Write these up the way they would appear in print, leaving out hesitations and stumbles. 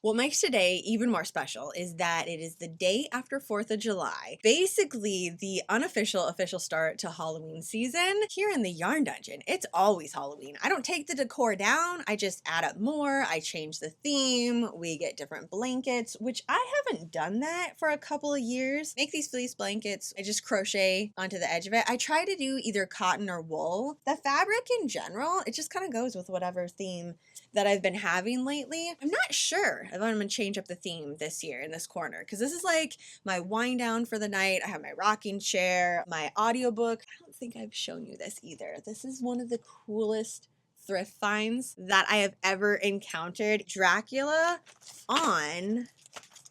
What makes today even more special is that it is the day after 4th of July, basically the unofficial official start to Halloween season. Here in the Yarn Dungeon, it's always Halloween. I don't take the decor down, I just add up more, I change the theme, we get different blankets, which I haven't done that for a couple of years. Make these fleece blankets, I just crochet onto the edge of it. I try to do either cotton or wool. The fabric in general, it just kind of goes with whatever theme that I've been having lately. I'm not sure if I'm gonna change up the theme this year in this corner because this is like my wind down for the night. I have my rocking chair, my audiobook. I don't think I've shown you this either. This is one of the coolest thrift finds that I have ever encountered. Dracula on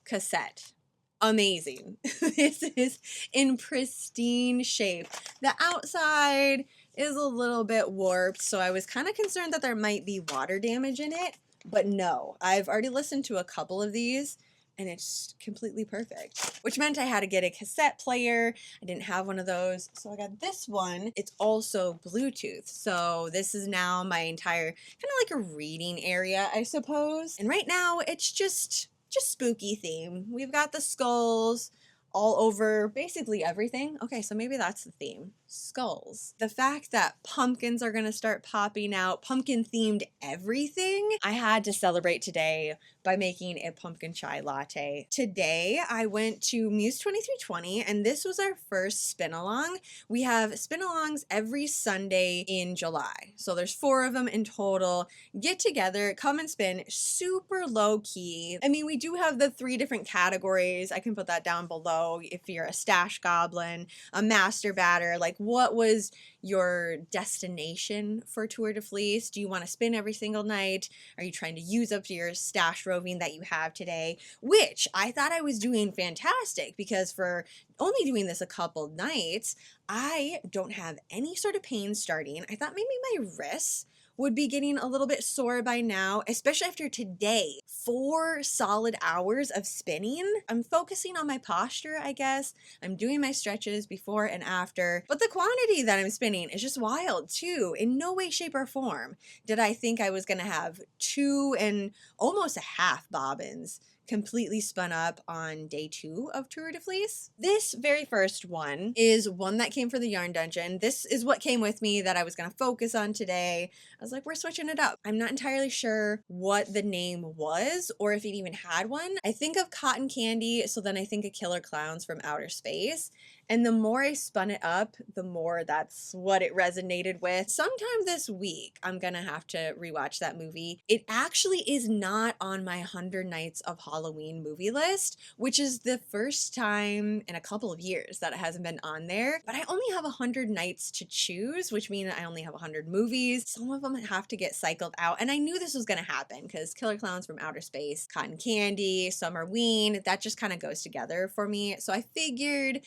cassette. Amazing. This is in pristine shape. The outside is a little bit warped, so I was kind of concerned that there might be water damage in it, but no. I've already listened to a couple of these and it's completely perfect, which meant I had to get a cassette player. I didn't have one of those, so I got this one. It's also Bluetooth, so this is now my entire kind of like a reading area, I suppose. And right now it's just spooky theme. We've got the skulls all over basically everything. Okay, so maybe that's the theme. Skulls. The fact that pumpkins are gonna start popping out, pumpkin themed everything. I had to celebrate today by making a pumpkin chai latte. Today I went to Muse 2320 and this was our first spin along. We have spin alongs every Sunday in July. So there's 4 of them in total. Get together, come and spin, super low key. I mean, we do have the 3 different categories. I can put that down below if you're a stash goblin, a master batter, like what was your destination for Tour de Fleece? Do you want to spin every single night? Are you trying to use up your stash roving that you have today? Which I thought I was doing fantastic because for only doing this a couple nights, I don't have any sort of pain starting. I thought maybe my wrists would be getting a little bit sore by now, especially after today. 4 solid hours of spinning. I'm focusing on my posture, I guess. I'm doing my stretches before and after, but the quantity that I'm spinning is just wild too. In no way, shape, or form did I think I was gonna have 2 and almost a half bobbins completely spun up on day 2 of Tour de Fleece. This very first one is one that came for the Yarn Dungeon. This is what came with me that I was gonna focus on today. I was like, we're switching it up. I'm not entirely sure what the name was or if it even had one. I think of Cotton Candy, so then I think of Killer Clowns from Outer Space. And the more I spun it up, the more that's what it resonated with. Sometime this week, I'm gonna have to rewatch that movie. It actually is not on my 100 Nights of Halloween movie list, which is the first time in a couple of years that it hasn't been on there. But I only have 100 nights to choose, which means I only have 100 movies. Some of them have to get cycled out. And I knew this was gonna happen because Killer Clowns from Outer Space, Cotton Candy, Summerween, that just kind of goes together for me. So I figured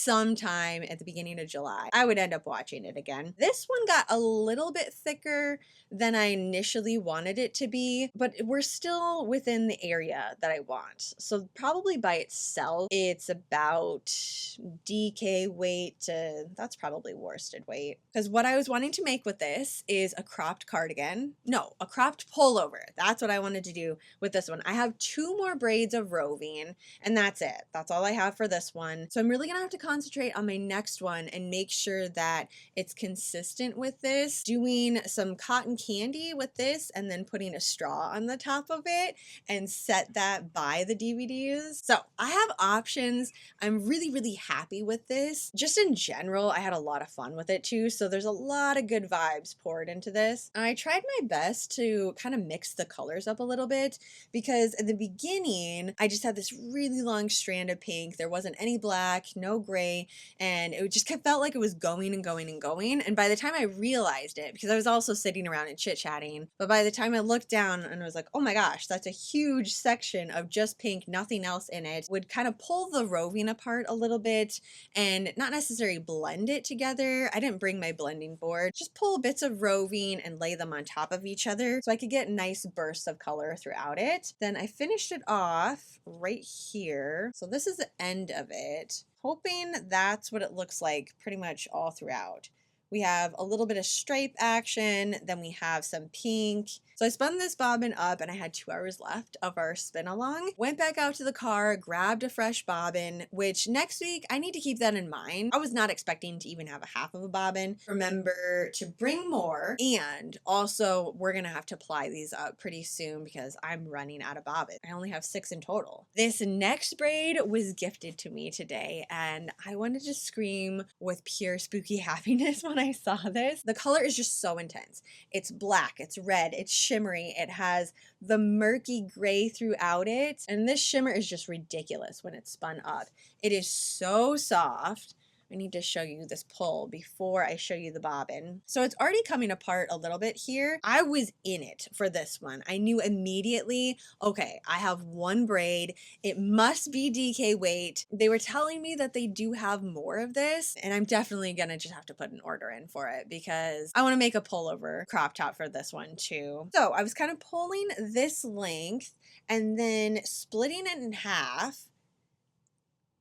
sometime at the beginning of July, I would end up watching it again. This one got a little bit thicker than I initially wanted it to be, but we're still within the area that I want. So probably by itself, it's about DK weight to, that's probably worsted weight. Because what I was wanting to make with this is a cropped cardigan. No, a cropped pullover. That's what I wanted to do with this one. I have 2 more braids of roving and that's it. That's all I have for this one. So I'm really gonna have to concentrate on my next one and make sure that it's consistent with this. Doing some cotton candy with this and then putting a straw on the top of it and set that by the DVDs. So I have options. I'm really, really happy with this. Just in general, I had a lot of fun with it too. So there's a lot of good vibes poured into this. I tried my best to kind of mix the colors up a little bit because at the beginning, I just had this really long strand of pink. There wasn't any black, no gray, and it just kept felt like it was going and going and going. And by the time I realized it, because I was also sitting around and chit-chatting, but by the time I looked down and I was like, oh my gosh, that's a huge section of just pink, nothing else in it, would kind of pull the roving apart a little bit and not necessarily blend it together. I didn't bring my blending board, just pull bits of roving and lay them on top of each other so I could get nice bursts of color throughout it. Then I finished it off right here. So this is the end of it, hoping that's what it looks like pretty much all throughout. We have a little bit of stripe action, then we have some pink. So I spun this bobbin up and I had 2 hours left of our spin along. Went back out to the car, grabbed a fresh bobbin, which next week I need to keep that in mind. I was not expecting to even have a half of a bobbin. Remember to bring more, and also we're gonna have to ply these up pretty soon because I'm running out of bobbin. I only have 6 in total. This next braid was gifted to me today and I wanted to scream with pure spooky happiness when I saw this. The color is just so intense. It's black, it's red, it's shimmery, it has the murky gray throughout it, and this shimmer is just ridiculous when it's spun up. It is so soft. I need to show you this pull before I show you the bobbin. So it's already coming apart a little bit here. I was in it for this one. I knew immediately, okay, I have one braid. It must be DK weight. They were telling me that they do have more of this, and I'm definitely gonna just have to put an order in for it because I wanna make a pullover crop top for this one too. So I was kind of pulling this length and then splitting it in half.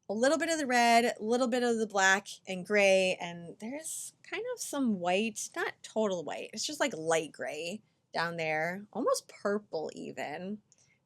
A little bit of the red, a little bit of the black and gray, and there's kind of some white, not total white, it's just like light gray down there, almost purple even.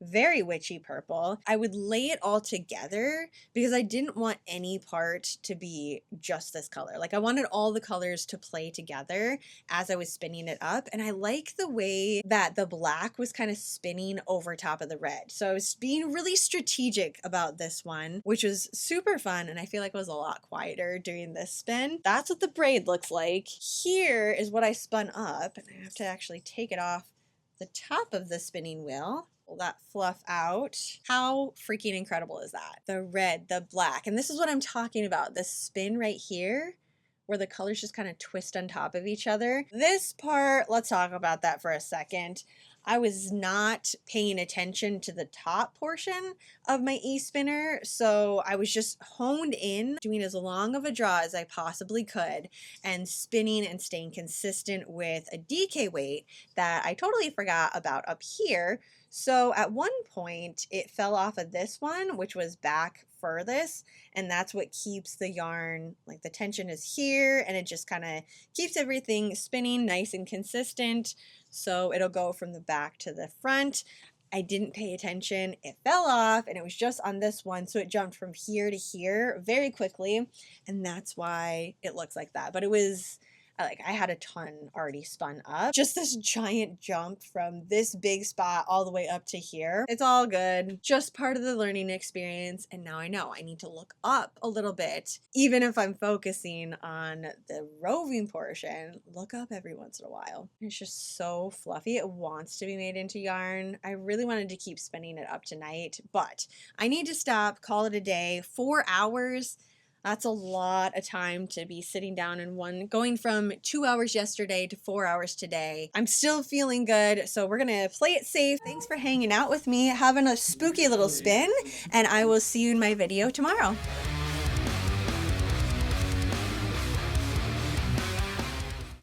Very witchy purple. I would lay it all together because I didn't want any part to be just this color. Like I wanted all the colors to play together as I was spinning it up. And I like the way that the black was kind of spinning over top of the red. So I was being really strategic about this one, which was super fun. And I feel like it was a lot quieter during this spin. That's what the braid looks like. Here is what I spun up, and I have to actually take it off the top of the spinning wheel. Pull that fluff out. How freaking incredible is that? The red, the black, and this is what I'm talking about. This spin right here, where the colors just kind of twist on top of each other. This part, let's talk about that for a second. I was not paying attention to the top portion of my e-spinner, so I was just honed in, doing as long of a draw as I possibly could, and spinning and staying consistent with a DK weight that I totally forgot about up here. So at one point, it fell off of this one, which was back furthest, and that's what keeps the yarn, like the tension is here, and it just kind of keeps everything spinning nice and consistent. So it'll go from the back to the front. I didn't pay attention. It fell off and it was just on this one. So it jumped from here to here very quickly. And that's why it looks like that. But it was like I had a ton already spun up. Just this giant jump from this big spot all the way up to here. It's all good. Just part of the learning experience. And now I know I need to look up a little bit. Even if I'm focusing on the roving portion, look up every once in a while. It's just so fluffy. It wants to be made into yarn. I really wanted to keep spinning it up tonight, but I need to stop, call it a day. 4 hours. That's a lot of time to be sitting down in one, going from 2 hours yesterday to 4 hours today. I'm still feeling good, so we're gonna play it safe. Thanks for hanging out with me, having a spooky little spin, and I will see you in my video tomorrow.